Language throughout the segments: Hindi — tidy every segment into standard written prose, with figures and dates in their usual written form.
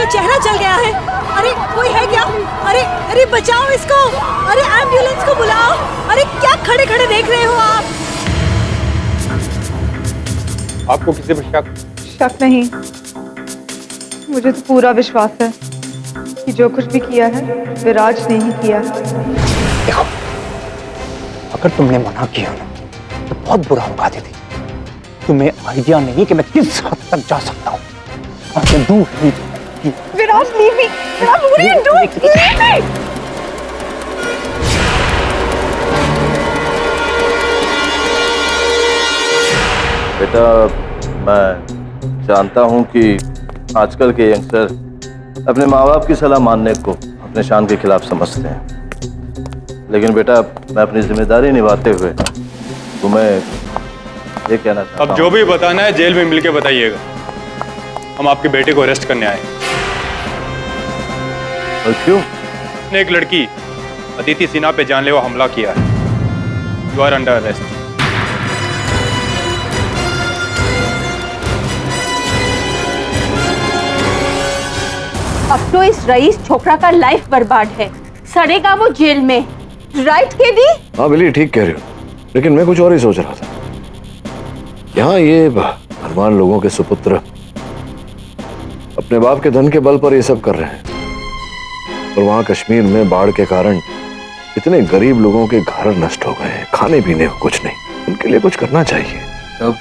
का चेहरा जल गया है। अरे कोई है क्या? अरे अरे बचाओ इसको, अरे एम्बुलेंस को बुलाओ। अरे क्या खड़े खड़े देख रहे हो आप? आपको किसी पर शक? शक नहीं, मुझे तो पूरा विश्वास है कि जो कुछ भी किया है विराज ने ही किया है। देखो, अगर तुमने मना किया ना तो बहुत बुरा होगा दीदी। तुम्हें आइडिया नहीं कि मैं किस हद तक जा सकता हूँ। विराज, leave me! Viraj, what are you doing? Leave me! बेटा, मैं जानता हूँ कि आजकल के यंगस्टर अपने माँ बाप की सलाह मानने को अपने शान के खिलाफ समझते हैं, लेकिन बेटा मैं अपनी जिम्मेदारी निभाते हुए तुम्हें ये कहना चाहता हूँ। अब जो भी बताना है जेल में मिलके बताइएगा। हम आपके बेटे को अरेस्ट करने आए। और क्यों? ने एक लड़की अदिति सिन्हा पे जानलेवा हमला किया है। You are under arrest. अब तो इस रईस छोकरा का लाइफ बर्बाद है, सड़ेगा वो जेल में। राइट केदी? हाँ बिल्ली, ठीक कह रही हो, लेकिन मैं कुछ और ही सोच रहा था। यहाँ ये धनवान लोगों के सुपुत्र अपने बाप के धन के बल पर ये सब कर रहे हैं, और वहां कश्मीर में बाढ़ के कारण इतने गरीब लोगों के घर नष्ट हो गए हैं, खाने पीने को कुछ नहीं। उनके लिए कुछ करना चाहिए। अब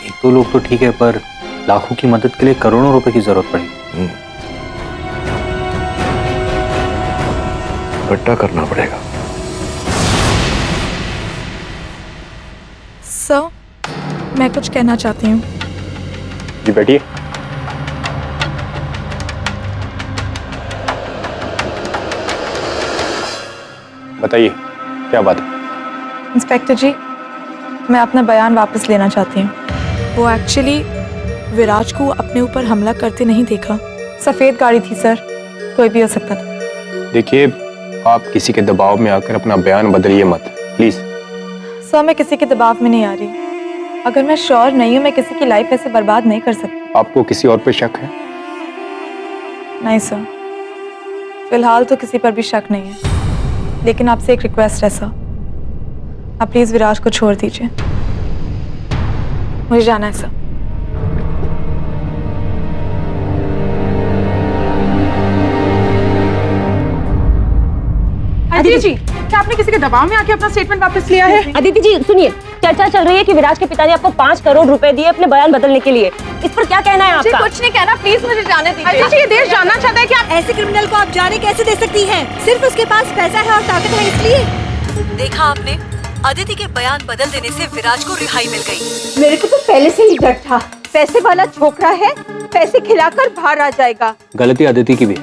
एक दो लोग तो ठीक है, पर लाखों की मदद के लिए करोड़ों रुपए की जरूरत पड़ेगी। इकट्ठा करना पड़ेगा। सर, मैं कुछ कहना चाहती हूँ। जी बैठिए। बताइए क्या बात है? इंस्पेक्टर जी, मैं अपना बयान वापस लेना चाहती हूँ। वो एक्चुअली विराज को अपने ऊपर हमला करते नहीं देखा। सफेद गाड़ी थी सर, कोई भी हो सकता था। देखिए, आप किसी के दबाव में आकर अपना बयान बदलिए मत, प्लीज। सर, मैं किसी के दबाव में नहीं आ रही। अगर मैं श्योर नहीं हूँ, मैं किसी की लाइफ ऐसे बर्बाद नहीं कर सकती। आपको किसी और पे शक है? नहीं सर, फिलहाल तो किसी पर भी शक नहीं है, लेकिन आपसे एक रिक्वेस्ट है सर, आप प्लीज विराज को छोड़ दीजिए। मुझे जाना है सर। अदिति जी, क्या आपने किसी के दबाव में आके अपना स्टेटमेंट वापस लिया है? अदिति जी सुनिए, चर्चा चल रही है कि विराज के पिता ने आपको 5 करोड़ रुपए दिए अपने बयान बदलने के लिए। इस पर क्या कहना है आपका? कुछ नहीं कहना, प्लीज मुझे जाने दीजिए। अदिति जी, ये देश जानना चाहता है कि आप ऐसे क्रिमिनल को आप जाने कैसे दे सकती हैं? सिर्फ उसके पास पैसा है और ताकत है इसलिए। देखा आपने, अदिति के बयान बदल देने से विराज को रिहाई मिल गई। मेरे को तो पहले से ही डर था, पैसे वाला छोकरा है, पैसे खिलाकर बाहर आ जाएगा। गलती अदिति की भी,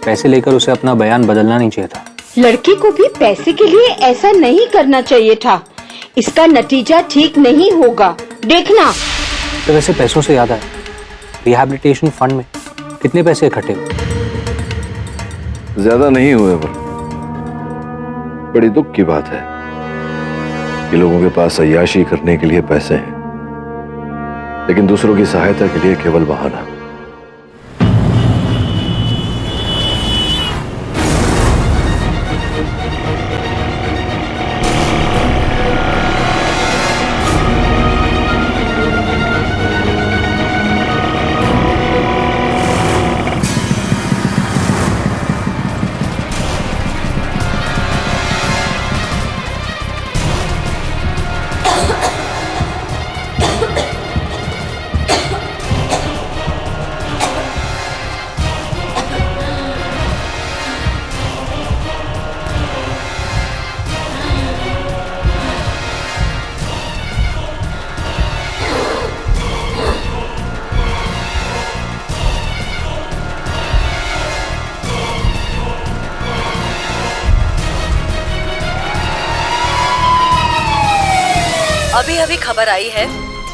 पैसे लेकर उसे अपना बयान बदलना नहीं चाहिए था। लड़की को भी पैसे के लिए ऐसा नहीं करना चाहिए था। इसका नतीजा ठीक नहीं होगा, देखना। तो वैसे पैसों से याद आया, रिहैबिलिटेशन फंड में कितने पैसे इकट्ठे हुए? ज्यादा नहीं हुए, पर बड़ी दुख की बात है कि लोगों के पास अय्याशी करने के लिए पैसे हैं, लेकिन दूसरों की सहायता के लिए केवल बहाना। अभी अभी खबर आई है,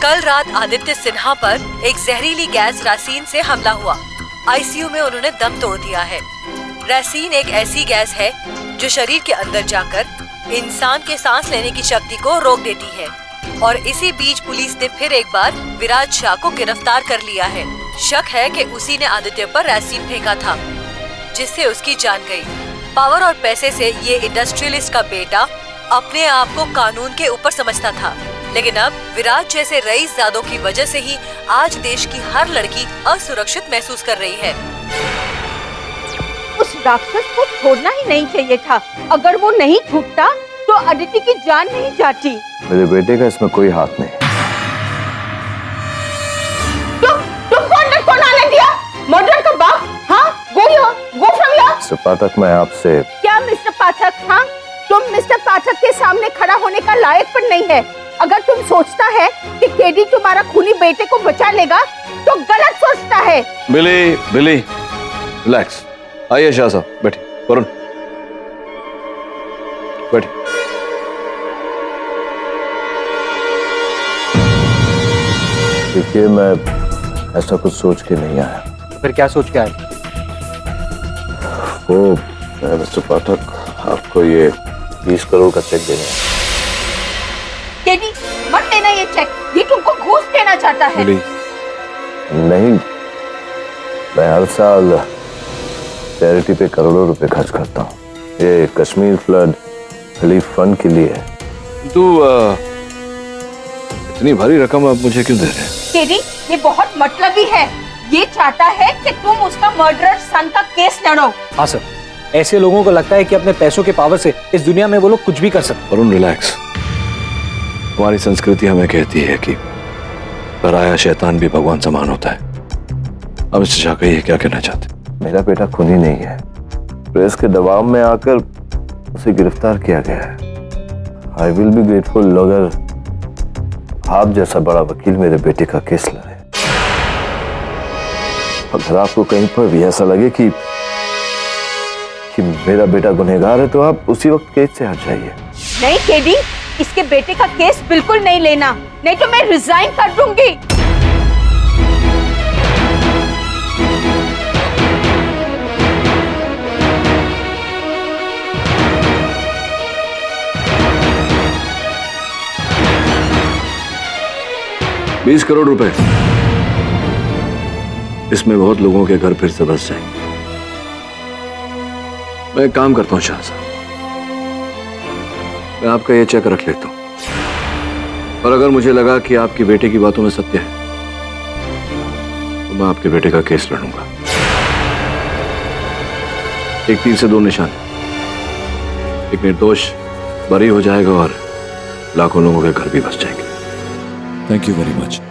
कल रात आदित्य सिन्हा पर एक जहरीली गैस रासीन से हमला हुआ। आईसीयू में उन्होंने दम तोड़ दिया है। रासीन एक ऐसी गैस है जो शरीर के अंदर जाकर इंसान के सांस लेने की शक्ति को रोक देती है। और इसी बीच पुलिस ने फिर एक बार विराज शाह को गिरफ्तार कर लिया है। शक है कि उसी ने आदित्य पर रैसीन फेंका था, जिससे उसकी जान गई। पावर और पैसे से ये इंडस्ट्रियलिस्ट का बेटा अपने आप को कानून के ऊपर समझता था, लेकिन अब विराज जैसे रईसजादों की वजह से ही आज देश की हर लड़की असुरक्षित महसूस कर रही है। उस राक्षस को छोड़ना ही नहीं चाहिए था। अगर वो नहीं छूटता तो अदिति की जान नहीं जाती। मेरे बेटे का इसमें कोई हाथ नहीं। तुमको अंदर कौन आने दिया? मर्डर का बाप? हाँ, गो फ्रॉम हियर। मिस्टर पाठक, मैं आपसे क्या मिस्टर पाठक? हाँ, तुम मिस्टर पाठक के सामने खड़ा होने का लायक पर नहीं है। अगर तुम सोचता है कि केडी तुम्हारा खूनी बेटे को बचा लेगा तो गलत सोचता है। बिली, बिली, रिलैक्स। आइए शाह साहब, बैठिए। वरुण, बैठिए। देखिए, मैं ऐसा कुछ सोच के नहीं आया। फिर क्या सोच के आए? वो मिस्टर पाठक, आपको ये 20 करोड़ का चेक देना है। केडी, मत देना ये चेक, ये तुमको घूस देना चाहता है। बिली, नहीं, मैं हर साल चैरिटी पे करोड़ों रुपए खर्च करता हूँ। ये कश्मीर फ्लड रिलीफ फंड के लिए है। तू इतनी भारी रकम आप मुझे क्यों दे रहे हैं? केडी, ये बहुत मतलबी है। ये चाहता है कि तुम उसका मर्डरर सन का केस लड़ो। हाँ सर, ऐसे लोगों को लगता है कि अपने पैसों के पावर से इस दुनिया में वो लोग कुछ भी कर सकते। वरुण, रिलैक्स। हमारी संस्कृति हमें कहती है कि पराया शैतान भी भगवान समान होता है। अब इससे शाह कहिए, क्या कहना चाहते? मेरा बेटा खूनी नहीं है। प्रेस के दबाव में आकर उसे गिरफ्तार किया गया है। आई विल बी ग्रेटफुल अगर आप जैसा बड़ा वकील मेरे बेटे का केस लड़े। अगर आपको कहीं पर भी ऐसा लगे कि मेरा बेटा गुनहगार है तो आप उसी वक्त केस से हट जाइए। नहीं केडी, इसके बेटे का केस बिल्कुल नहीं लेना, नहीं तो मैं रिजाइन कर दूंगी। ₹20 करोड़। इसमें बहुत लोगों के घर फिर से बस जाएंगे। मैं एक काम करता हूं शाह साहब, मैं आपका ये चेक रख लेता हूं, और अगर मुझे लगा कि आपकी बेटे की बातों में सत्य है तो मैं आपके बेटे का केस लड़ूंगा। एक तीर से दो निशान, एक निर्दोष बरी हो जाएगा और लाखों लोगों के घर भी बस जाएंगे। Thank you very much.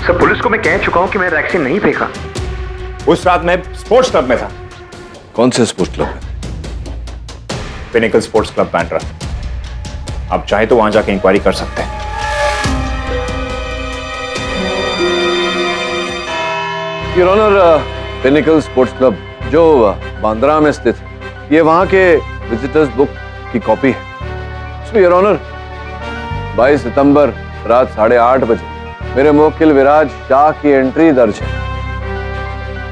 Sir, police को मैं कह चुका हूं कि मैं वैक्सीन नहीं फेंका। उस रात मैं स्पोर्ट्स क्लब में था। कौन से स्पोर्ट्स क्लब में? Pinnacle sports club Bandra. आप चाहे तो वहां जाके इंक्वायरी कर सकते हैं। Your honour, pinnacle sports club जो बांद्रा में स्थित है, ये वहां के विजिटर्स बुक की कॉपी है। इसमें योर ऑनर 22 सितंबर रात 8:30 बजे मेरे मुवक्किल विराज शाह की एंट्री दर्ज है।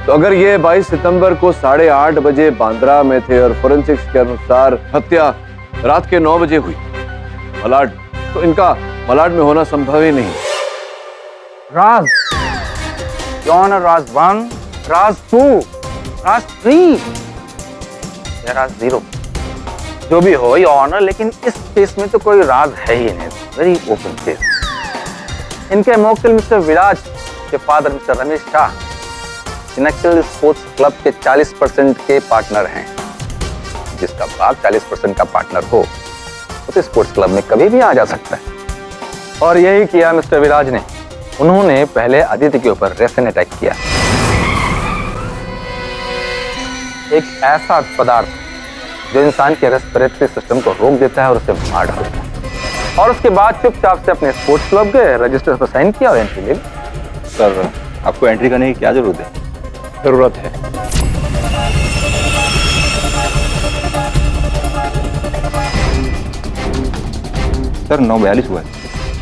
तो अगर ये 22 सितंबर को 8:30 बजे बांद्रा में थे और फोरेंसिक्स के अनुसार हत्या रात के 9 बजे हुई मलाड, तो इनका मलाड में होना संभव ही नहीं। राज, योर ऑनर, राज 1, राज 2, राज 3 या राज 0, जो भी हो योर ऑनर, लेकिन इस केस में तो कोई राज है ही नहीं। Very open case. इनके मुवक्किल मिस्टर विराज के father mister Ramesh Shah pinnacle sports club के 40% के पार्टनर हैं। जिसका बाप 40% का पार्टनर हो तो स्पोर्ट्स क्लब में कभी भी आ जा सकता है। और यही किया मिस्टर विराज ने। उन्होंने पहले आदित्य के ऊपर रेफिन अटैक किया, एक ऐसा पदार्थ जो इंसान के रेस्पिरेटरी सिस्टम को रोक देता है और उसे मार डालता है। और उसके बाद चुपचाप से अपने स्पोर्ट्स क्लब के रजिस्टर पर साइन किया और एंट्री ले ली। सर, आपको एंट्री करने की क्या जरूरत है? जरूरत है। सर 9:42 हुआ है,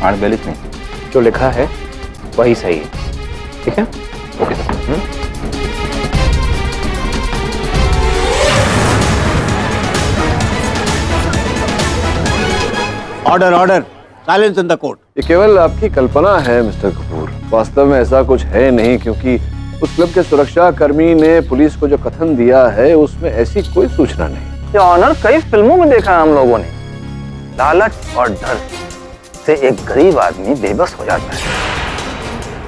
8:42 नहीं। जो लिखा है वही सही है। ठीक है, okay sir. Order order, silence in the court. ये केवल आपकी कल्पना है मिस्टर कपूर, वास्तव में ऐसा कुछ है नहीं, क्योंकि उस क्लब के सुरक्षा कर्मी ने पुलिस को जो कथन दिया है उसमें ऐसी कोई सूचना नहीं। ये ऑनर कई फिल्मों में देखा है हम लोगों ने। लालच और डर से एक गरीब आदमी बेबस हो जाता है।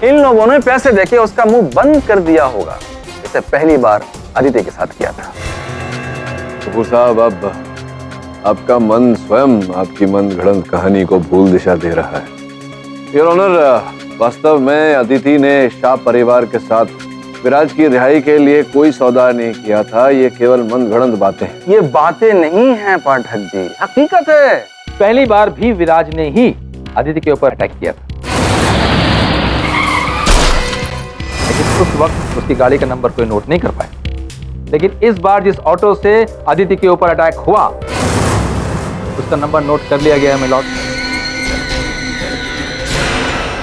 इन लोगों ने पैसे देके उसका मुंह बंद कर दिया होगा, जैसे पहली बार अदिति के साथ किया था। कपूर साहब, अब आपका मन स्वयं आपकी मनगढ़ंत कहानी को भूल दिशा दे रहा है। योर ऑनर, वास्तव में अदिति ने शाह परिवार के साथ विराज की रिहाई के लिए कोई सौदा नहीं किया था। ये केवल मनगढ़ंत बातें हैं। ये बातें नहीं हैं पाठक जी, हकीकत है। पहली बार भी विराज ने ही अदिति के ऊपर अटैक किया था, लेकिन उस वक्त उसकी गाड़ी का नंबर कोई नोट नहीं कर पाया। लेकिन इस बार जिस ऑटो से अदिति के ऊपर अटैक हुआ उसका नंबर नोट कर लिया गया है मिलॉर्ड।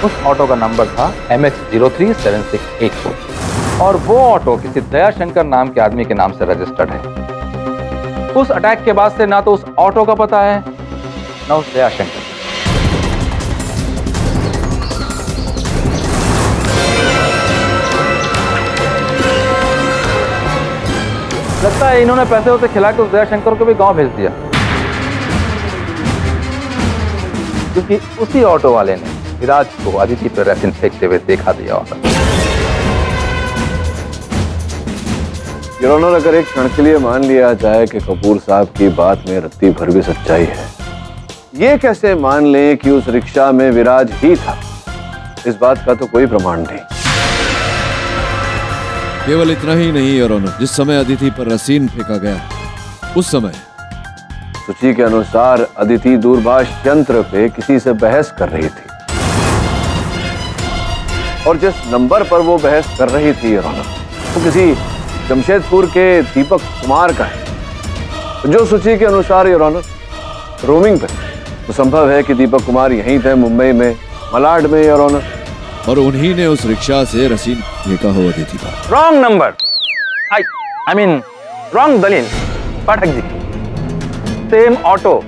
उस ऑटो का नंबर था MH037684 और वो ऑटो किसी दयाशंकर नाम के आदमी के नाम से रजिस्टर्ड है। उस अटैक के बाद से ना तो उस ऑटो का पता है ना उस दयाशंकर। लगता है इन्होंने पैसे उसे खिला के उस दयाशंकर को भी गांव भेज दिया, क्योंकि उसी ऑटो वाले ने विराज को अदिति पर रेसिन फेंकते हुए देखा दिया होता। योर ऑनर, अगर एक क्षण के लिए मान लिया जाए कि कपूर साहब की बात में रत्ती भर भी सच्चाई है, ये कैसे मान लें कि उस रिक्शा में विराज ही था? इस बात का तो कोई प्रमाण नहीं। केवल इतना ही नहीं योर ऑनर, जिस समय अदिति पर रसीन फेंका गया उस समय सूची के अनुसार अदिति दूरभाष यंत्र पे किसी से बहस कर रही थी, और जिस नंबर पर वो बहस कर रही थी योर ऑनर, वो किसी जमशेदपुर के दीपक कुमार का है। जो सूची के अनुसार योर ऑनर रोमिंग पे, तो संभव है कि दीपक कुमार यहीं थे मुंबई में, मलाड में योर ऑनर, और उन्हीं ने उस रिक्शा से रसीन फेंका हो अदिति पर। Wrong number, I mean wrong दलील पाठक जी। सेम ऑटो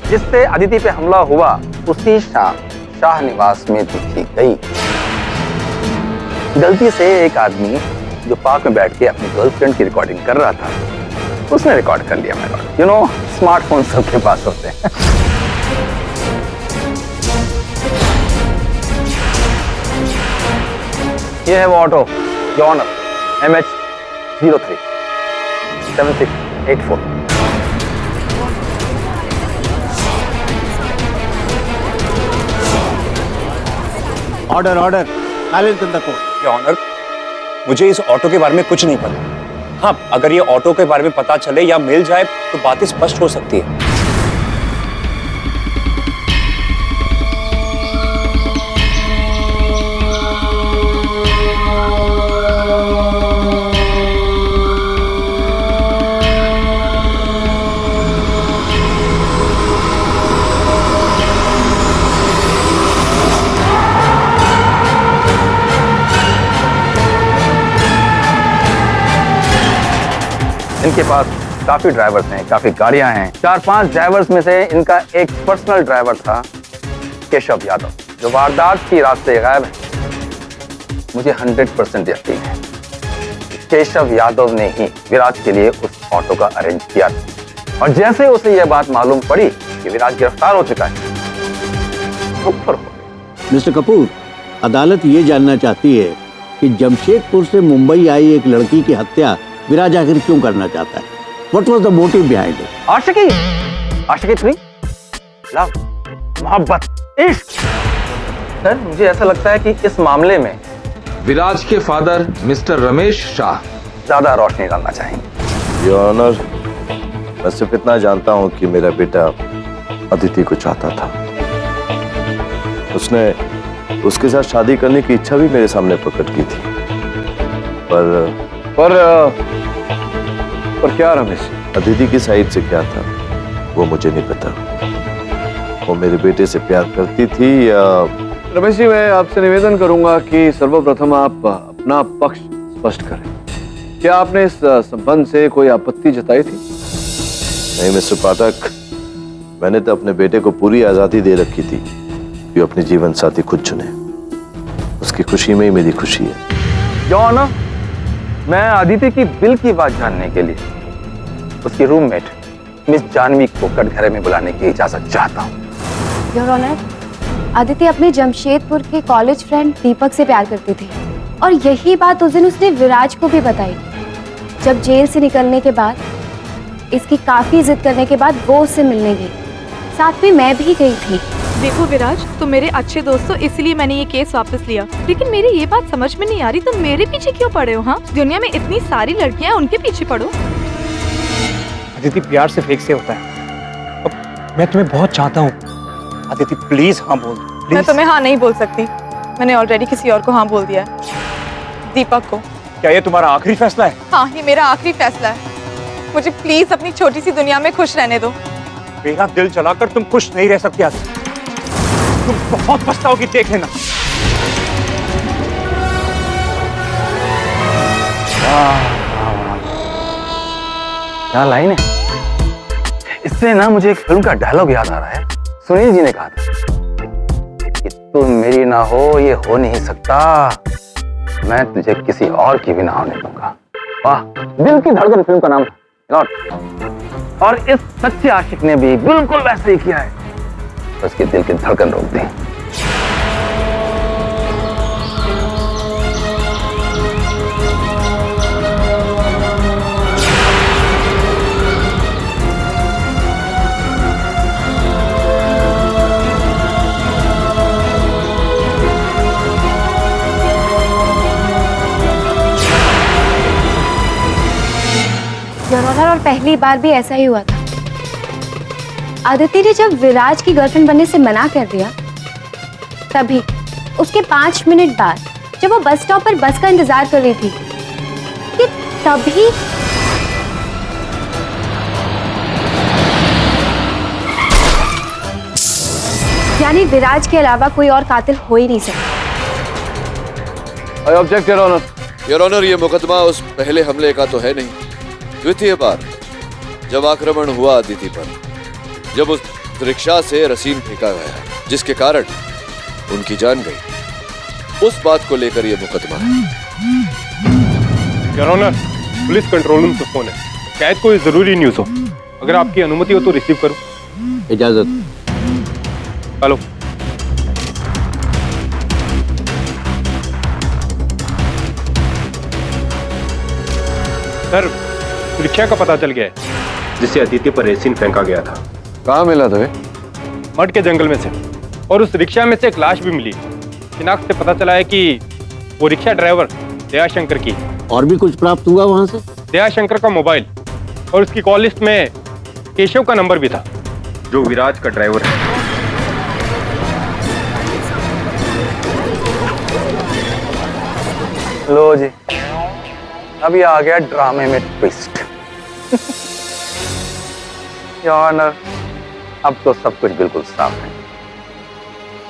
जिससे अदिति पे हमला हुआ उसी शाम शाह निवास में देखी गई। गलती से एक आदमी जो पार्क में बैठ के अपनी गर्लफ्रेंड की रिकॉर्डिंग कर रहा था, उसने रिकॉर्ड कर लिया। मेरा यू नो, स्मार्टफोन सबके पास होते हैं। ये है वो auto, your honour, MH037684। Order order, silence in the court. Your honour, मुझे इस ऑटो के बारे में कुछ नहीं पता। हाँ, अगर ये ऑटो के बारे में पता चले या मिल जाए तो बातें स्पष्ट हो सकती है। इनके पास काफी ड्राइवर्स हैं, काफी गाड़ियां हैं। 4-5 ड्राइवर्स में से इनका एक पर्सनल ड्राइवर था, केशव यादव, जो वारदात की रात से गायब है। मुझे 100% यकीन है कि केशव यादव ने ही विराज के लिए उस ऑटो का अरेंज किया था, और जैसे उसे यह बात मालूम पड़ी कि विराज गिरफ्तार हो चुका है, ऊपर हो गया। मिस्टर कपूर, अदालत ये जानना चाहती है कि जमशेदपुर से मुंबई आई एक लड़की की हत्या विराज आखिर क्यों करना चाहता है? What was the motive behind it? Aashiqui, Aashiqui 3, love, मोहब्बत, इश्क। सर, मुझे ऐसा लगता है कि इस मामले में विराज के फादर मिस्टर रमेश शाह ज्यादा रोशनी डालना चाहेंगे। योर ऑनर, मैं सिर्फ इतना जानता हूं कि मेरा बेटा अदिति को चाहता था। उसने उसके साथ शादी करने की इच्छा भी मेरे सामने प्रकट की थी, पर क्या रमेश? अदिति की साइड से क्या था वो मुझे नहीं पता। वो मेरे बेटे से प्यार करती थी या... रमेश जी, मैं आपसे निवेदन करूंगा कि सर्वप्रथम आप अपना पक्ष स्पष्ट करें। क्या आपने इस संबंध से कोई आपत्ति जताई थी? नहीं मिस्टर पाठक, मैंने तो अपने बेटे को पूरी आजादी दे रखी थी कि वो अपनी जीवन साथी खुद चुने। उसकी खुशी में ही मेरी खुशी है। योर ऑनर, मैं अदिति की दिल की बात जानने के लिए उसकी रूममेट मिस जानवी को कटघरे में बुलाने की इजाजत चाहता हूँ। योर ऑनर, अदिति अपने जमशेदपुर के कॉलेज फ्रेंड दीपक से प्यार करती थी और यही बात उस दिन उसने विराज को भी बताई। जब जेल से निकलने के बाद, इसकी काफी जिद करने के बाद वो उससे मिलने गई, साथ में मैं भी गई थी। देखो विराज, तुम मेरे अच्छे दोस्त हो, इसलिए मैंने ये केस वापस लिया। लेकिन मेरी ये बात समझ में नहीं आ रही, तुम मेरे पीछे क्यों पड़े हो? हाँ, दुनिया में इतनी सारी लड़कियां हैं, उनके पीछे पड़ो। अदिति, प्यार सिर्फ एक से होता है। अब मैं तुम्हें बहुत चाहता हूँ। अदिति प्लीज हाँ बोल। मैं तुम्हें हाँ नहीं बोल सकती, मैंने ऑलरेडी किसी और को हाँ बोल दिया है, दीपक को। क्या ये तुम्हारा आखिरी फैसला है? हाँ, ये मेरा आखिरी फैसला है। मुझे प्लीज अपनी छोटी सी दुनिया में खुश रहने दो। मेरा दिल जलाकर तुम खुश नहीं रह सकती अदिति। तुम बहुत पछताओगी, देख लेना। क्या लाइन है? इससे ना मुझे एक फिल्म का डायलॉग याद आ रहा है। सुनील जी ने कहा था कि तुम मेरी ना हो ये हो नहीं सकता, मैं तुझे किसी और की भी ना होने दूंगा। वाह, दिल की धड़कन फिल्म का नाम लॉर्ड। और इस सच्चे आशिक ने भी बिल्कुल वैसे ही किया है, उसके दिल की धड़कन रोक दी। योर ऑनर, और पहली बार भी ऐसा ही हुआ था। आदिति ने जब विराज की गर्लफ्रेंड बनने से मना कर दिया, तभी उसके 5 मिनट बाद जब वो बस स्टॉप पर बस का इंतजार कर रही थी, कि तभी यानी विराज के अलावा कोई और कातिल हो ही नहीं सकता। I object your honour. Your honour, ये मुकदमा उस पहले हमले का तो है नहीं, द्वितीय बार जब आक्रमण हुआ अदिति पर, जब उस रिक्शा से रसीन फेंका गया जिसके कारण उनकी जान गई, उस बात को लेकर यह मुकदमा है। Your honour, police control room से फोन है, शायद कोई जरूरी न्यूज हो। अगर आपकी अनुमति हो तो रिसीव करूं। इजाजत। हेलो। सर, रिक्शा का पता चल गया है जिसे अदिति पर रेसिन फेंका गया था। कहाँ मिला था? मठ के जंगल में से, और उस रिक्शा में से एक लाश भी मिली। शिनाख्त से पता चला है कि वो रिक्शा ड्राइवर दयाशंकर की। और भी कुछ प्राप्त हुआ वहां से? दयाशंकर का मोबाइल और उसकी कॉल लिस्ट में केशव का नंबर भी था, जो विराज का ड्राइवर है। लो जी, अभी आ गया ड्रामे में ट्विस्ट। योर ऑनर, अब तो सब कुछ बिल्कुल साफ है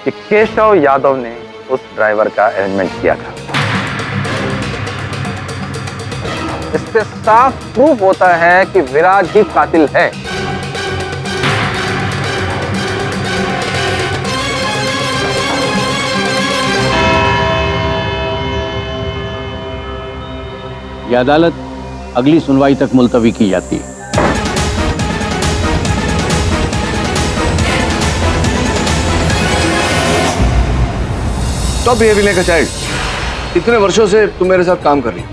कि केशव यादव ने उस ड्राइवर का अरेंजमेंट किया था। इससे साफ प्रूफ होता है कि विराज ही कातिल है। यह अदालत अगली सुनवाई तक मुलतवी की जाती है। Stop behaving like a child. इतने वर्षों से तुम मेरे साथ काम कर रही हो,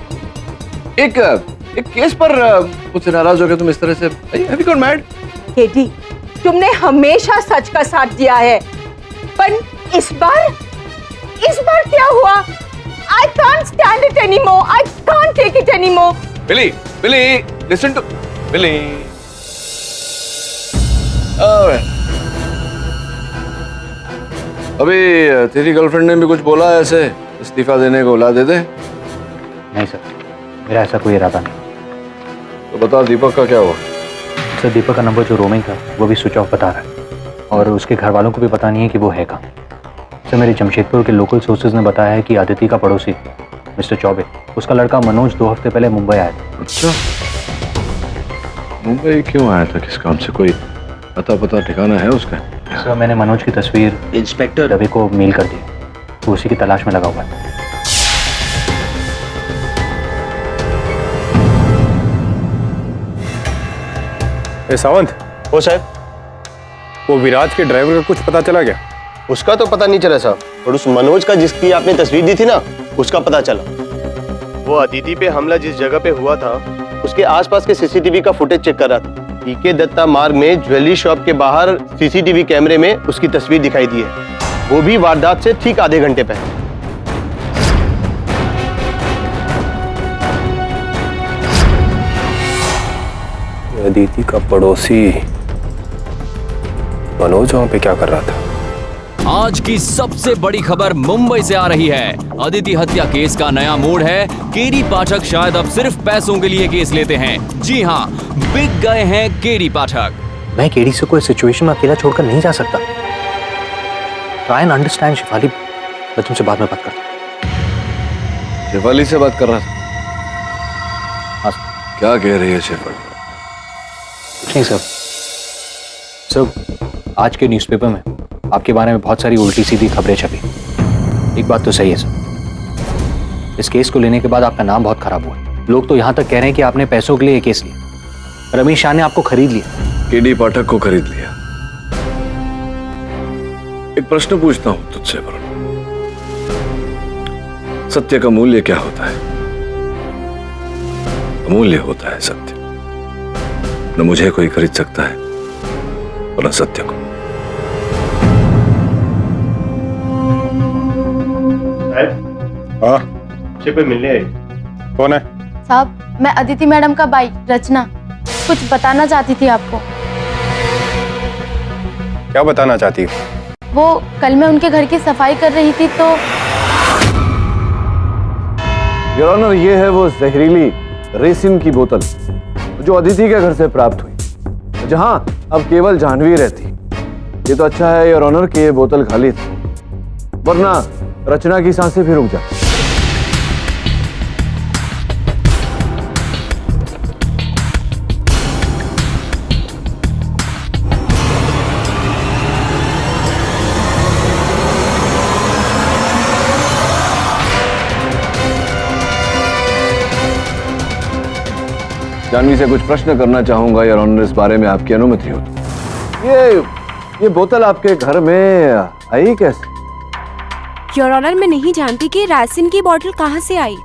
एक केस पर मुझसे नाराज हो गए तुम इस तरह से? Have you gone mad? KD, तुमने हमेशा सच का साथ दिया है, पर इस बार क्या हुआ? I can't stand it anymore. I can't take it anymore. Billy, listen to Billy. अभी तेरी गर्लफ्रेंड ने भी कुछ बोला है ऐसे इस्तीफा देने को? ला दे दे। नहीं सर, मेरा ऐसा कोई इरादा नहीं। तो बता, दीपक का क्या हुआ? सर, दीपक का नंबर जो रोमिंग था वो भी स्विच ऑफ बता रहा है, और उसके घर वालों को भी पता नहीं है कि वो है कहाँ। सर, मेरे जमशेदपुर के लोकल सोर्सेज ने बताया है कि आदिति का पड़ोसी मिस्टर चौबे, उसका लड़का मनोज 2 हफ्ते पहले मुंबई आया था। अच्छा, मुंबई क्यों आया था? किस काम से? कोई अता पता ठिकाना है उसका? सर मैंने मनोज की तस्वीर इंस्पेक्टर रवि को मेल कर दी, तो उसी की तलाश में लगा हुआ है। सावंत, ओ साहब, वो विराज के ड्राइवर का कुछ पता चला क्या? उसका तो पता नहीं चला साहब, और उस मनोज का जिसकी आपने तस्वीर दी थी ना, उसका पता चला। वो अदिति पे हमला जिस जगह पे हुआ था उसके आसपास के सीसीटीवी का फुटेज चेक कर रहा था। पीके दत्ता मार्ग में ज्वेलरी शॉप के बाहर सीसीटीवी कैमरे में उसकी तस्वीर दिखाई दी है, वो भी वारदात से ठीक आधे घंटे पहले। अदिति का पड़ोसी मनोज वहां पे क्या कर रहा था? आज की सबसे बड़ी खबर मुंबई से आ रही है। अदिति हत्या केस का नया मोड़ है। केडी पाठक शायद अब सिर्फ पैसों के लिए केस लेते हैं। जी हाँ, बिक गए हैं केडी पाठक। मैं केडी से कोई सिचुएशन में अकेला छोड़कर नहीं जा सकता। ट्राई एंड अंडरस्टैंड शिफाली, मैं तुमसे बाद में बात करता हूँ। शेफाली से बात कर रहा था? हाँ। क्या कह रही है शेफाली? नहीं सर, आज के न्यूज़पेपर में आपके बारे में बहुत सारी उल्टी सीधी खबरें छपी। एक बात तो सही है सर, इस केस को लेने के बाद आपका नाम बहुत खराब हुआ। लोग तो यहां तक कह रहे हैं कि आपने पैसों के लिए केस लिया। रमेश शाह ने आपको खरीद लिया। केडी पाठक को खरीद लिया। एक प्रश्न पूछता हूं तुझसे वरुण, सत्य का मूल्य क्या होता है? अमूल्य होता है सत्य। न मुझे कोई खरीद सकता है और न सत्य को। हाँ, पे मिलने आई। कौन है? साहब, मैं अदिति मैडम का भाई रचना, कुछ बताना चाहती थी आपको। क्या बताना चाहती हो? वो कल मैं उनके घर की सफाई कर रही थी तो योर ऑनर, ये है वो जहरीली रेसिन की बोतल जो अदिति के घर से प्राप्त हुई, जहां अब केवल जाह्नवी रहती। ये तो अच्छा है योर ऑनर कि ये बोतल खाली थी, वरना रचना की सांसें भी रुक जाती। जाह्नवी से कुछ प्रश्न करना चाहूंगा योर ऑनर, इस बारे में आपकी अनुमति हो तो। ये बोतल आपके घर में आई कैसे? योर ऑनर, मैं नहीं जानती कि रासिन की बोतल कहाँ से आई।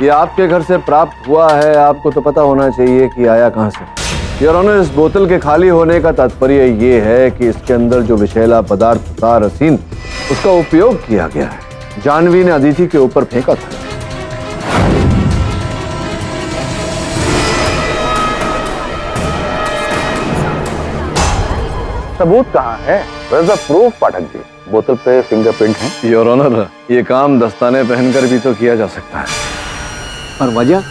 ये आपके घर से प्राप्त हुआ है, आपको तो पता होना चाहिए कि आया कहाँ से। योर ऑनर, इस बोतल के खाली होने का तात्पर्य ये है कि इसके अंदर जो विषैला पदार्थ था रसीन, उसका उपयोग किया गया है। जाह्नवी ने अदिति के ऊपर फेंका था। सबूत कहाँ है? Where's the proof, Pathak ji? बोतल पे फिंगरप्रिंट है। योर ऑनर, ये काम दस्ताने पहनकर भी तो किया जा सकता है। और वजह?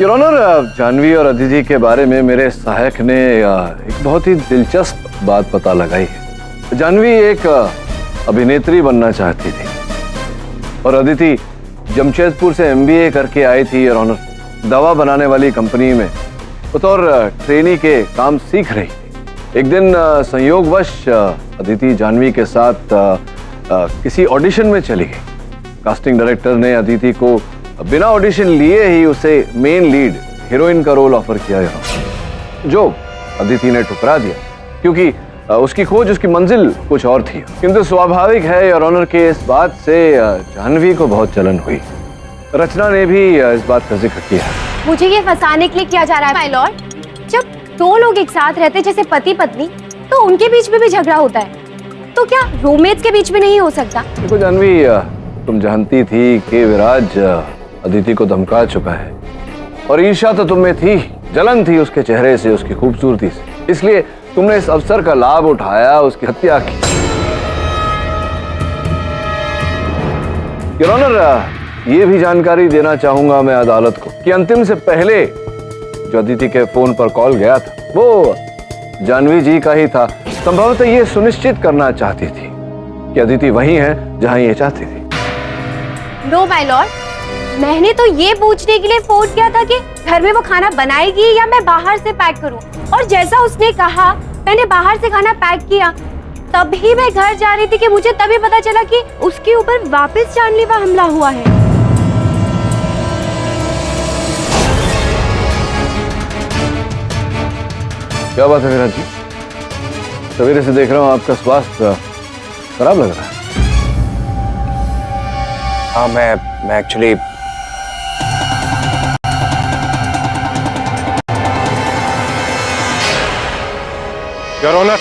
योर ऑनर, जाह्नवी और अदिति के बारे में मेरे सहायक ने एक बहुत ही दिलचस्प बात पता लगाई है। जाह्नवी एक अभिनेत्री बनना चाहती थी और अदिति जमशेदपुर से MBA करके आई थी योर ऑनर। दवा बनाने वाली कंपनी में बतौर ट्रेनी के काम सीख रही। एक दिन संयोगवश अदिति जाह्नवी के साथ किसी ऑडिशन में चली गई। कास्टिंग डायरेक्टर ने अदिति को बिना ऑडिशन लिए ही उसे मेन लीड हीरोइन का रोल ऑफर किया, जो अदिति ने ठुकरा दिया क्योंकि उसकी खोज, उसकी मंजिल कुछ और थी। किंतु स्वाभाविक है योर ऑनर के इस बात से जाह्नवी को बहुत जलन हुई। रचना ने भी इस बात का जिक्र किया। मुझे ये फंसाने के लिए किया जा रहा है माय लॉर्ड। जब दो लोग एक साथ रहते जैसे पति पत्नी, तो उनके बीच में भी झगड़ा होता है, तो क्या रोमेंस के बीच में नहीं हो सकता? देखो जाह्नवी, तुम जानती थी कि विराज अदिति को धमका चुका है और ईर्ष्या तो तुम में थी, जलन थी उसके चेहरे से, उसकी खूबसूरती से। इसलिए तुमने इस अवसर का लाभ उठाया, उसकी हत्या की। योर ऑनर, ये भी जानकारी देना चाहूंगा मैं अदालत को कि अंतिम से पहले जो अदिति के फोन पर कॉल गया था वो जाह्नवी जी का ही था। संभवतः ये सुनिश्चित करना चाहती थी कि अदिति वही है जहां ये चाहती थी। नो माय लॉर्ड, मैंने तो ये पूछने के लिए फोन किया था कि घर में वो खाना बनाएगी या मैं बाहर से पैक करूं, और जैसा उसने कहा मैंने बाहर से खाना पैक किया, तभी मैं घर जा रही थी कि मुझे तभी पता चला कि उसके ऊपर वापस जानलेवा हमला हुआ है। क्या बात है विराज जी? सवेरे से देख रहा हूँ आपका स्वास्थ्य खराब लग रहा है। हाँ, मैं actually your honour,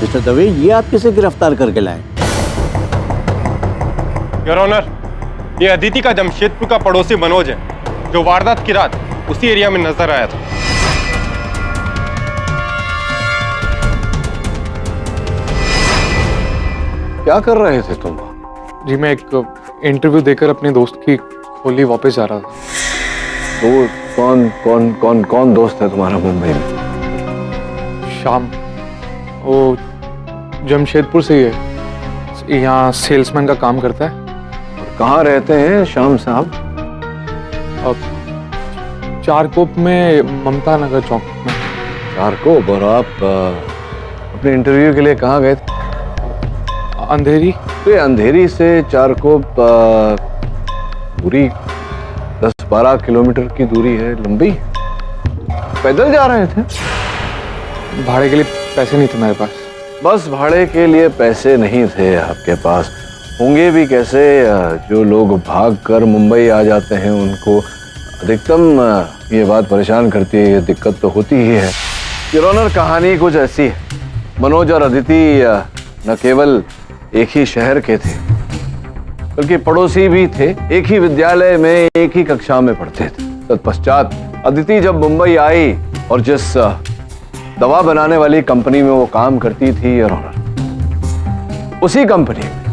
mister Dave, ये आप किसे गिरफ्तार करके लाए? योर ऑनर, ये अदिति का जमशेदपुर का पड़ोसी मनोज है, जो वारदात की रात उसी एरिया में नजर आया था। क्या कर रहे थे तुम? जी मैं एक इंटरव्यू देकर अपने दोस्त की खोली वापस जा रहा था। दोस्त? कौन दोस्त है तुम्हारा मुंबई में? शाम, वो जमशेदपुर से ही है, यहाँ सेल्समैन का काम करता है। कहाँ रहते हैं श्याम साहब? चारकोप में, ममता नगर चौक में। चारकोप? और आप अपने इंटरव्यू के लिए कहाँ गए थे? अंधेरी। तो ये अंधेरी से चारकोप दूरी 10-12 किलोमीटर की दूरी है, लंबी। पैदल जा रहे थे? भाड़े के लिए पैसे नहीं थे मेरे पास। बस भाड़े के लिए पैसे नहीं थे आपके पास? होंगे भी कैसे? जो लोग भाग कर मुंबई आ जाते हैं उनको अधिकतम ये बात परेशान करती है, ये दिक्कत तो होती ही है। योर ऑनर, कहानी कुछ ऐसी है। मनोज और अदिति न केवल एक ही शहर के थे, बल्कि पड़ोसी भी थे। एक ही विद्यालय में एक ही कक्षा में पढ़ते थे। तत्पश्चात अदिति जब मुंबई आई और जिस दवा बनाने वाली कंपनी में वो काम करती थी योर ऑनर, उसी कंपनी में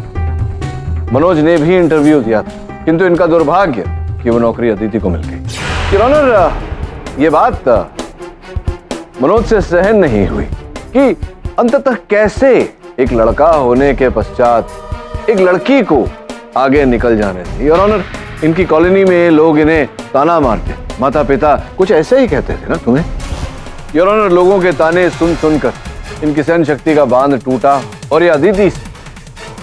मनोज ने भी इंटरव्यू दिया था, किंतु इनका दुर्भाग्य कि वो नौकरी अदिति को मिल गई। योर ऑनर, ये बात मनोज से सहन नहीं हुई कि अंततः कैसे एक लड़का होने के पश्चात एक लड़की को आगे निकल जाने थे। योर ऑनर, इनकी कॉलोनी में लोग इन्हें ताना मारते, माता पिता कुछ ऐसे ही कहते थे ना तुम्हें? योर ऑनर, लोगों के ताने सुन सुनकर इनकी सहन शक्ति का बांध टूटा और ये अदिति से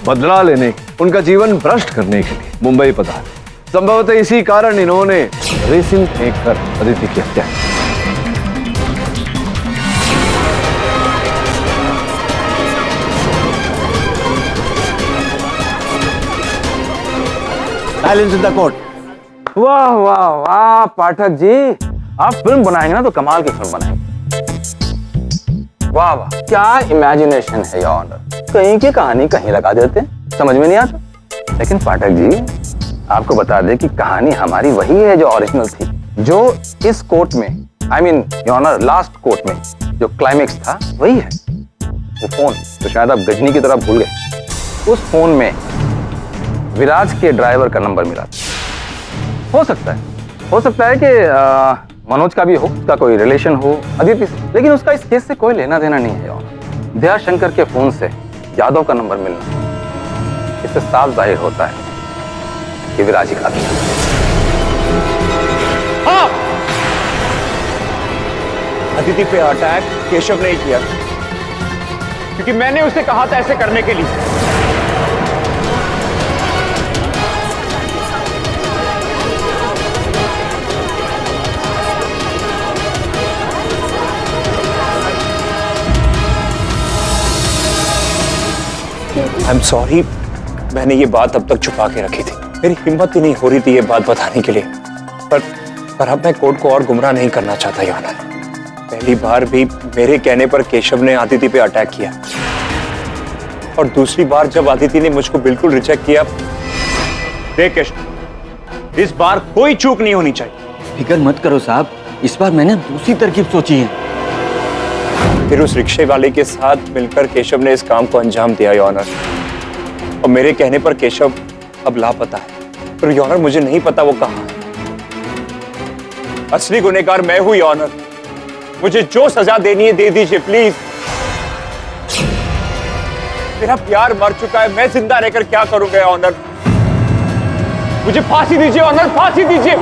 बदला लेने, उनका जीवन भ्रष्ट करने के लिए मुंबई पधारे। संभवतः इसी कारण इन्होंने रेसिन फेंककर अदिति की हत्या की। Silence in the court. वाह वाह वाह पाठक जी, आप फिल्म बनाएंगे ना तो कमाल की फिल्म बनाएंगे। वाह वाह, क्या इमेजिनेशन है योर ऑनर। कहीं की कहानी कहीं लगा देते हैं, समझ में नहीं आता। लेकिन पाठक जी, आपको बता दें कि कहानी हमारी वही है जो ओरिजिनल थी। जो इस कोर्ट में, I mean your honour last court में जो क्लाइमेक्स था वही है। वो फोन तो शायद आप गजनी की तरह भूल गए। उस फोन में विराज के ड्राइवर का नंबर मिला। हो सकता है कि मनोज का भी हो, उसका कोई रिलेशन हो अदिति से, लेकिन उसका इस केस से कोई लेना देना नहीं है। दया शंकर के फोन से यादव का नंबर मिलना, इससे साफ जाहिर होता है कि विराज ही कातिल है। हाँ, अदिति पे अटैक केशव ने किया, क्योंकि मैंने उसे कहा था ऐसे करने के लिए। आई एम सॉरी, मैंने ये बात अब तक छुपा के रखी थी। मेरी हिम्मत ही नहीं हो रही थी ये बात बताने के लिए, पर अब मैं कोर्ट को और गुमराह नहीं करना चाहता योर ऑनर। पहली बार भी मेरे कहने पर केशव ने अदिति पे अटैक किया, और दूसरी बार जब अदिति ने मुझको बिल्कुल रिजेक्ट किया। देख केशव, इस बार कोई चूक नहीं होनी चाहिए। फिक्र मत करो साहब, इस बार मैंने दूसरी तरकीब सोची है। फिर उस रिक्शे वाले के साथ मिलकर केशव ने इस काम को अंजाम दिया योर ऑनर, और मेरे कहने पर केशव अब लापता है। पर योर ऑनर, मुझे नहीं पता वो कहाँ है। असली गुनहगार मैं हूं योर ऑनर। मुझे जो सजा देनी है दे दीजिए प्लीज। मेरा प्यार मर चुका है, मैं जिंदा रहकर क्या करूंगा योर ऑनर। मुझे फांसी दीजिए ऑनर, फांसी दीजिए।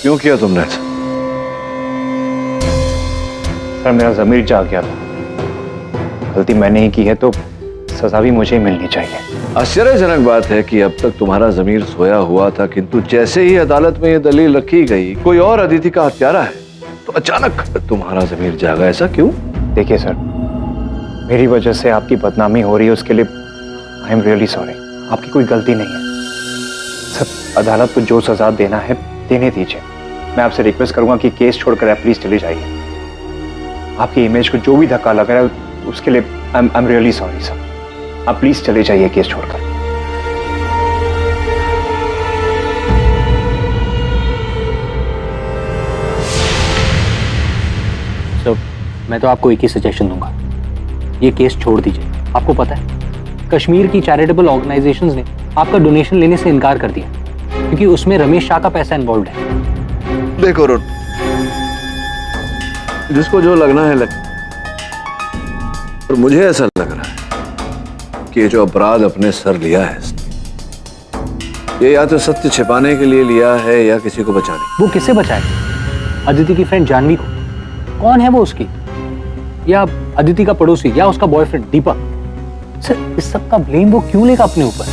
क्यों किया तुमने ऐसा? सर मेरा जमीर जाग गया था, गलती मैंने ही की है तो सजा भी मुझे ही मिलनी चाहिए। आश्चर्यजनक बात है कि अब तक तुम्हारा जमीर सोया हुआ था, किंतु जैसे ही अदालत में यह दलील रखी गई कोई और अदिति का हत्यारा है तो अचानक तुम्हारा जमीर जागा। ऐसा क्यों? देखिए सर, मेरी वजह से आपकी बदनामी हो रही है, उसके लिए आई एम रियली सॉरी। आपकी कोई गलती नहीं है सर, अदालत को जो सजा देना है देने दीजिए। मैं आपसे रिक्वेस्ट करूंगा कि केस छोड़कर आप प्लीज चले जाइए। आपकी इमेज को जो भी धक्का लग रहा है उसके लिए I am really sorry sir. आप प्लीज चले जाइए केस छोड़कर। सर मैं तो आपको एक ही सजेशन दूंगा, ये केस छोड़ दीजिए। आपको पता है कश्मीर की चैरिटेबल ऑर्गेनाइजेशंस ने आपका डोनेशन लेने से इनकार कर दिया क्योंकि उसमें रमेश शाह का पैसा इन्वॉल्व है। देखो रुन, जिसको जो लगना है लगे, और मुझे ऐसा लग रहा है कि ये जो अपराध अपने सर लिया है इसने, ये या तो सत्य छिपाने के लिए लिया है या किसी को बचाने। वो किसे बचाए? अदिति की फ्रेंड जानवी को। कौन है वो उसकी? या अदिति का पड़ोसी या उसका बॉयफ्रेंड दीपक? सर इस सब का ब्लेम वो क्यों लेगा अपने ऊपर?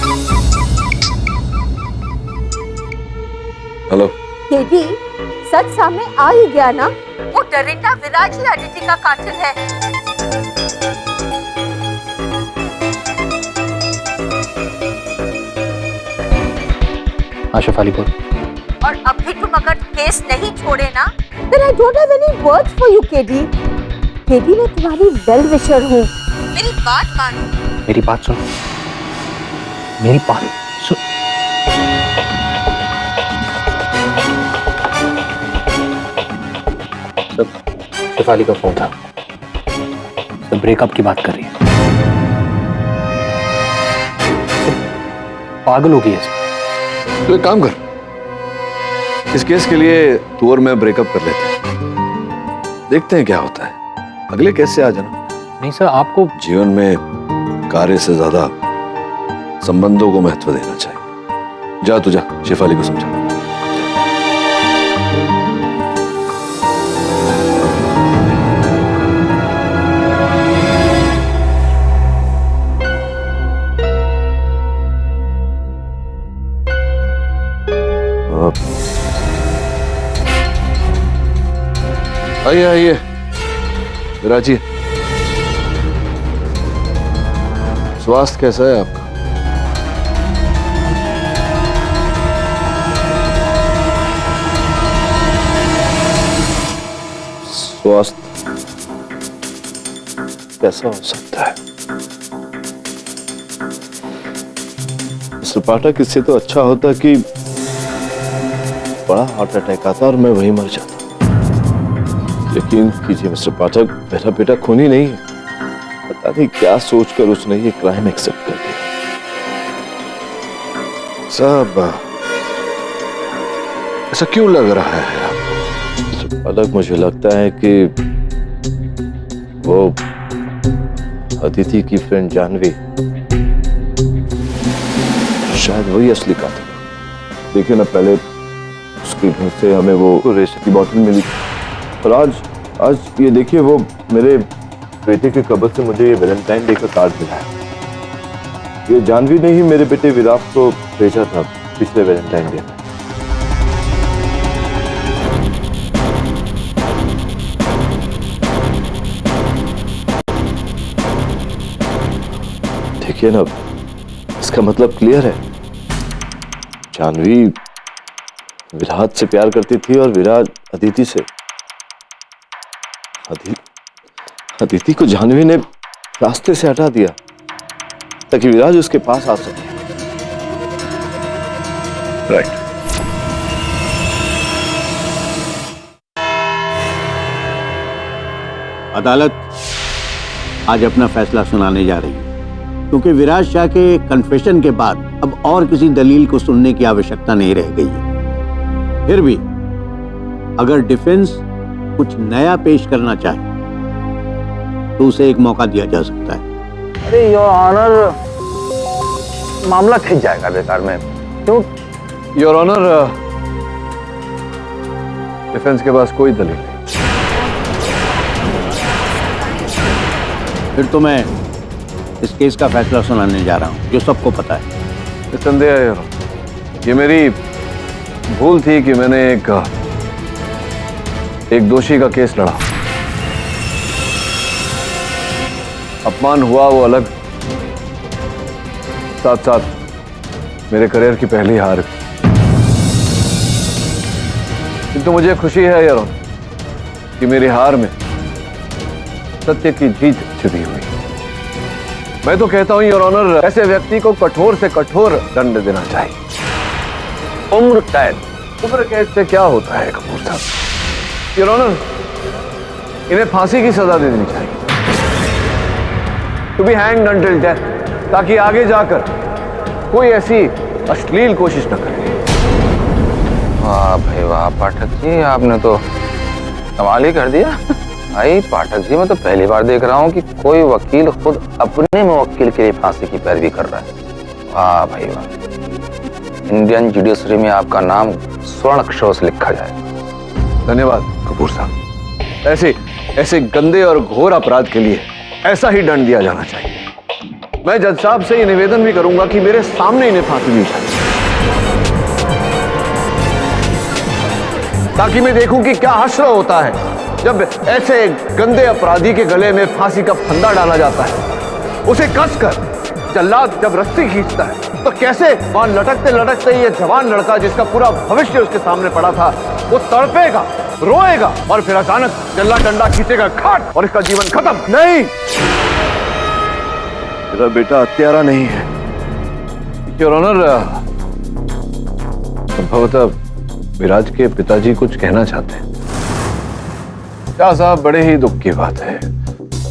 हेलो केडी, सच सामने आ ही गया ना, वो डरिंदा विराज ही अदिति का कातिल है। हाँ शेफाली बोल। और अब भी तुम अगर केस नहीं छोड़े ना, then I don't have any words for you, KD. KD मैं तुम्हारी वेल विशर हूँ, मेरी बात मानो। मेरी बात सुन, मेरी बात सुन। शेफाली का फोन था, तो ब्रेकअप की बात कर रही है। पागल हो गई है। तो एक काम कर, इस केस के लिए तू और मैं ब्रेकअप कर लेते हैं, देखते हैं क्या होता है। अगले केस से आ जाना। नहीं सर, आपको जीवन में कार्य से ज्यादा संबंधों को महत्व देना चाहिए। जा तू जा, शेफाली को समझा। आइए आइए विराजी, स्वास्थ्य कैसा है आपका? स्वास्थ्य कैसा हो सकता है? मिस्टर पाठक, इससे तो अच्छा होता कि बड़ा हार्ट अटैक आता और मैं वहीं मर जाता। यकीन कीजिए मिस्टर पाठक, मेरा बेटा खूनी नहीं है। पता नहीं क्या सोचकर उसने ये क्राइम एक्सेप्ट कर दिया। साहब, ऐसा क्यों लग रहा है आपको? मिस्टर पाठक, मुझे लगता है कि वो अदिति की फ्रेंड जानवी शायद वही असली कातिल है। देखिए ना, पहले उसके घर से हमें वो रेशे की बोतल मिली और आज ये देखिए, वो मेरे बेटे के कब्र से मुझे ये वैलेंटाइन डे का कार्ड मिला है। ये जानवी ने ही मेरे बेटे विराट को भेजा था पिछले वैलेंटाइन डे में। देखिए ना, इसका मतलब क्लियर है। जानवी विराट से प्यार करती थी और विराट अदिति से। अदिति को जानवी ने रास्ते से हटा दिया ताकि विराज उसके पास आ सके। राइट। अदालत आज अपना फैसला सुनाने जा रही है, क्योंकि विराज शाह के कन्फेशन के बाद अब और किसी दलील को सुनने की आवश्यकता नहीं रह गई है। फिर भी अगर डिफेंस कुछ नया पेश करना चाहे तो उसे एक मौका दिया जा सकता है। अरे योर ऑनर, मामला खिंच जाएगा बेकार में। क्यों? योर ऑनर, डिफेंस के पास कोई दलील नहीं। फिर तो मैं इस केस का फैसला सुनाने जा रहा हूं, जो सबको पता है। निस्संदेह है योर ऑनर, ये मेरी भूल थी कि मैंने एक दोषी का केस लड़ा। अपमान हुआ वो अलग, साथ साथ मेरे करियर की पहली हार। किंतु मुझे खुशी है योर ऑनर कि मेरी हार में सत्य की जीत छिपी हुई। मैं तो कहता हूं योर ऑनर, ऐसे व्यक्ति को कठोर से कठोर दंड देना चाहिए। उम्र कैद। उम्र कैद से क्या होता है कपूर साहब? योर ऑनर, इन्हें फांसी की सजा दे देनी चाहिए, to be hanged until death, ताकि आगे जाकर कोई ऐसी अश्लील कोशिश न करे। वाह भाई वाह पाठक जी, आपने तो कमाल ही कर दिया। भाई पाठक जी, मैं तो पहली बार देख रहा हूँ कि कोई वकील खुद अपने मुवक्किल के लिए फांसी की पैरवी कर रहा है। वाह भाई वाह, इंडियन जुडिशरी में आपका नाम स्वर्ण अक्षरों से लिखा जाए। धन्यवाद कपूर साहब। ऐसे गंदे और घोर अपराध के लिए ऐसा ही दंड दिया जाना चाहिए। मैं जज साहब से ये निवेदन भी करूंगा कि मेरे सामने इन्हें फांसी दी जाए, ताकि मैं देखूं कि क्या हश्र होता है जब ऐसे गंदे अपराधी के गले में फांसी का फंदा डाला जाता है। उसे कसकर जल्लाद जब रस्सी खींचता है तो कैसे वहां लटकते लटकते ये जवान लड़का, जिसका पूरा भविष्य उसके सामने पड़ा था, वो तड़पेगा, रोएगा, और फिर अचानक जल्लाद डंडा खींचेगा खाट और इसका जीवन खत्म। नहीं, मेरा बेटा हत्यारा नहीं है। योर ऑनर, संभवतः विराज के पिताजी कुछ कहना चाहते हैं। क्या साहब, बड़े ही दुख की बात है,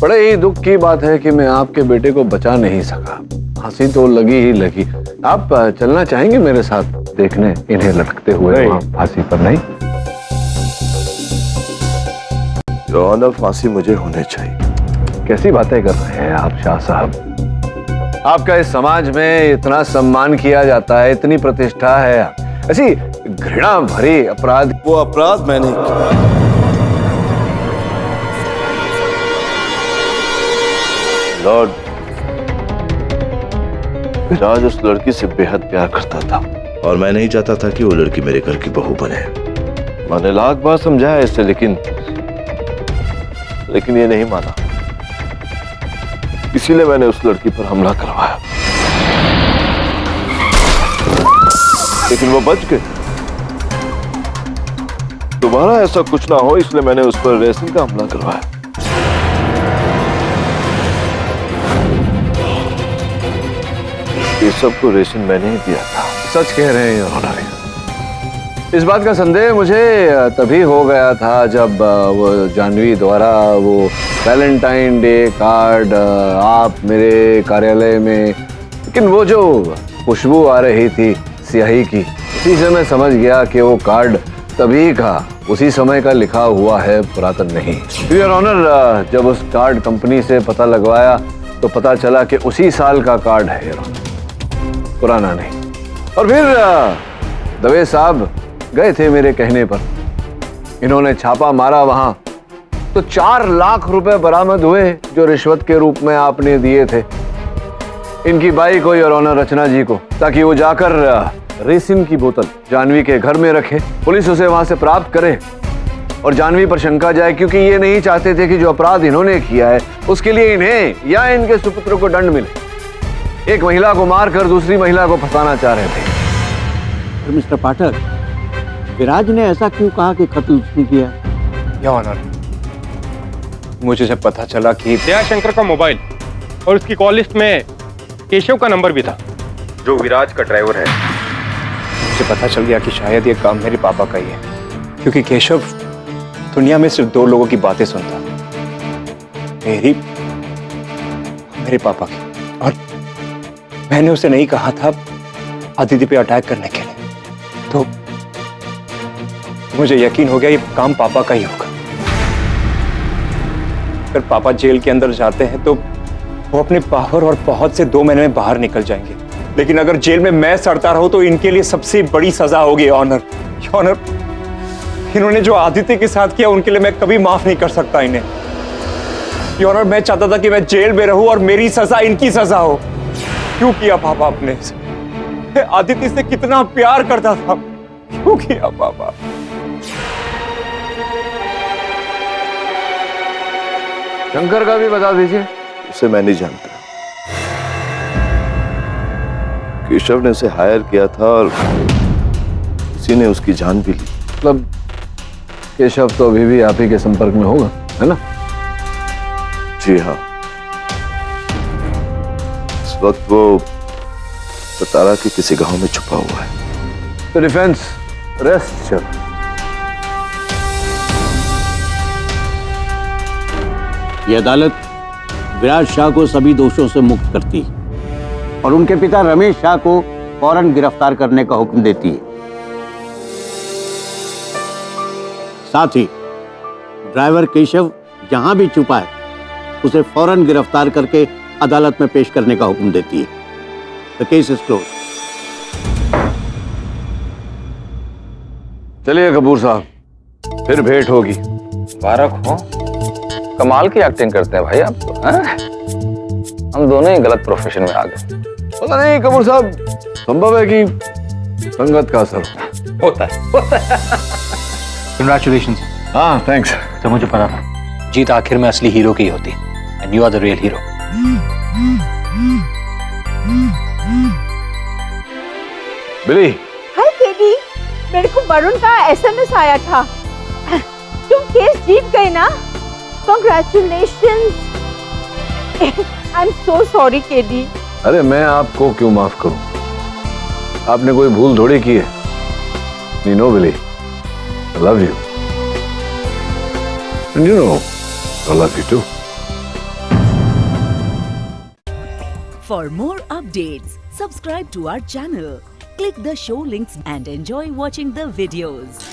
बड़े ही दुख की बात है कि मैं आपके बेटे को बचा नहीं सका। फांसी तो लगी ही लगी। आप चलना चाहेंगे मेरे साथ देखने इन्हें लटकते हुए फांसी पर? नहीं योर ऑनर, फांसी मुझे होने चाहिए। कैसी बातें कर रहे हैं आप शाह साहब? आपका इस समाज में इतना सम्मान किया जाता है, इतनी प्रतिष्ठा है, ऐसी घृणा भरी अपराध, वो अपराध मैंने किया। लॉर्ड, विराज उस लड़की से बेहद प्यार करता था और मैं नहीं चाहता था कि वो लड़की मेरे घर की बहू बने। मैंने लाख बार समझाया इसे, लेकिन ये नहीं माना। इसीलिए मैंने उस लड़की पर हमला करवाया, लेकिन वो बच गई। दोबारा ऐसा कुछ ना हो, इसलिए मैंने उस पर रेसिन का हमला करवाया। ये सब तो रेशन मैंने ही दिया था। सच कह रहे हैं उन्होंने। इस बात का संदेह मुझे तभी हो गया था जब वो जानवी द्वारा वो वैलेंटाइन डे कार्ड आप मेरे कार्यालय में, लेकिन वो जो खुशबू आ रही थी स्याही की, उसी से मैं समझ गया कि वो कार्ड तभी का, उसी समय का लिखा हुआ है, पुरातन नहीं। योर ऑनर, जब उस कार्ड कंपनी से पता लगवाया तो पता चला कि उसी साल का कार्ड है, पुराना नहीं। और फिर दवे साहब गए थे मेरे कहने पर, इन्होंने छापा मारा वहां तो 4 लाख रुपए बरामद हुए जो रिश्वत के रूप में आपने दिए थे इनकी बाई को, योर ऑनर रचना जी को, ताकि वो जाकर रेसिन की बोतल जानवी के घर में रखे, पुलिस उसे वहां से प्राप्त करे और जानवी पर शंका जाए, क्योंकि ये नहीं चाहते थे कि जो अपराध इन्होंने किया है उसके लिए इन्हें या इनके सुपुत्र को दंड मिले। एक महिला को मारकर दूसरी महिला को फंसाना चाह रहे थे। मिस्टर पाठक, विराज ने ऐसा क्यों कहा कि कत्ल उसने किया? या ऑनर, मुझे जब पता चला कि दयाशंकर का मोबाइल और उसकी कॉल लिस्ट में केशव का नंबर भी था, जो विराज का ड्राइवर है, मुझे पता चल गया कि शायद ये काम मेरे पापा का ही है, क्योंकि केशव दुनिया में सिर्फ 2 लोगों की बातें सुनता, मेरे पापा की, और मैंने उसे नहीं कहा था अदिति पे अटैक करने के लिए, तो मुझे यकीन हो गया ये काम पापा का ही होगा। अगर पापा जेल के अंदर जाते हैं तो वो अपने पावर और पहुंच से 2 महीने में बाहर निकल जाएंगे, लेकिन अगर जेल में मैं सड़ता रहूं तो इनके लिए सबसे बड़ी सजा होगी ऑनर। ऑनर, इन्होंने जो आदित्य के साथ किया उनके लिए मैं कभी माफ नहीं कर सकता इन्हें। ऑनर, मैं चाहता था कि मैं जेल में रहूं और मेरी सजा इनकी सजा हो। क्यों किया पापा आपने इसे? आदित्य से कितना प्यार करता था, क्यों किया पापा? शंकर का भी बता दीजिए। उसे मैं नहीं जानता। केशव ने उसे हायर किया था और किसी ने उसकी जान भी ली। मतलब केशव तो अभी भी आप ही के संपर्क में होगा, है ना? जी हाँ, इस वक्त वो सतारा के किसी गांव में छुपा हुआ है। तो डिफेंस रेस्ट चल। ये अदालत विराज शाह को सभी दोषों से मुक्त करती है और उनके पिता रमेश शाह को फौरन गिरफ्तार करने का हुक्म देती है। साथ ही ड्राइवर केशव जहां भी छुपा है उसे फौरन गिरफ्तार करके अदालत में पेश करने का हुक्म देती है। The case is close. चलिए कपूर साहब, फिर भेंट होगी। मुबारक हो, कमाल की एक्टिंग करते हैं भाई आप तो, हैं? हम दोनों ही गलत प्रोफेशन में आ गए। पता नहीं कपूर साहब, संभव है कि संगत का असर होता है। कंग्रेचुलेशंस। हाँ थैंक्स। तो मुझे पता था जीत आखिर में असली हीरो की ही होती है, and you are the real hero. Billy. Hi KD, मेरे को वरुण का एसएमएस आया था। तुम केस जीत गए ना? Congratulations. I'm so sorry KD. अरे मैं आपको क्यों माफ करूं? आपने कोई भूल थोड़ी की है। Nino Billy, I love you. And you know, I love you too. For more updates, subscribe to our channel, click the show links and enjoy watching the videos.